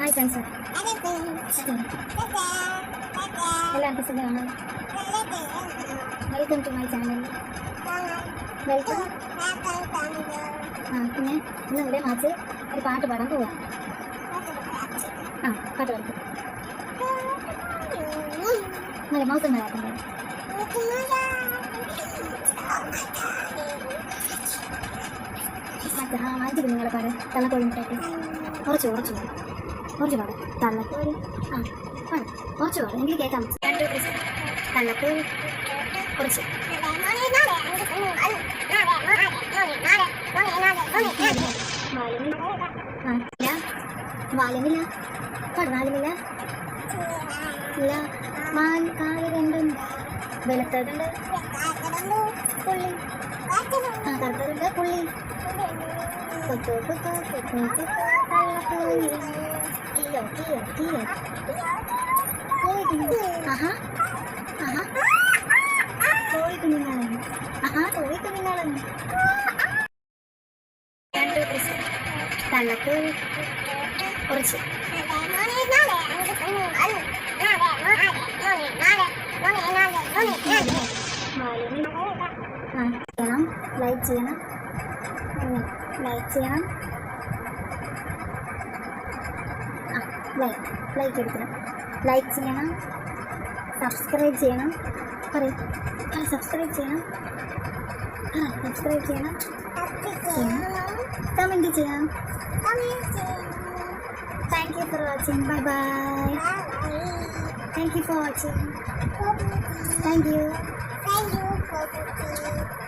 Hi friends, എല്ലാവർക്കും സുഖമാണ്. Welcome to my channel. Welcome. പിന്നെ ഇന്ന് ഇവിടെ മാച്ച് ഒരു പാട്ട് പാടാൻ പോവാം. പാട്ട് പാടും. നല്ല മൗസം വരാത്തുണ്ട്. മറ്റു കുഞ്ഞുങ്ങളെ പാട് തള്ളക്കോഴി മിഠായി. കുറച്ച് പാട് തള്ളക്കോഴി. പാട് കുറച്ച് പാട്, എനിക്ക് കേൾക്കാം. തള്ളക്കോഴി കുറച്ച്. വാലുമില്ല പാട്. വാലുമില്ല ഇല്ല. വാൽ കാല് രണ്ടും വെളുത്തതുണ്ട്, പുള്ളി കറുത്തതുണ്ട്, പുള്ളി കുത്തു കുത്തു കുത്തു കുത്തു തള്ളക്കോഴി കിയോ കിയോ കിയോ കോഴി കുഞ്ഞു. കോഴി കുഞ്ഞുങ്ങളാണ്. കോഴി കുഞ്ഞുങ്ങളാണ്. തള്ളക്കോഴി കുറച്ച്. ലൈക്ക് ചെയ്യണം, ലൈക്ക് എടുക്കണം, ലൈക്ക് ചെയ്യണം, സബ്സ്ക്രൈബ് ചെയ്യണം. സബ്സ്ക്രൈബ് ചെയ്യണം, കമൻറ്റ് ചെയ്യണം. Thank you for watching. Bye bye. Thank you for watching. Thank you for watching.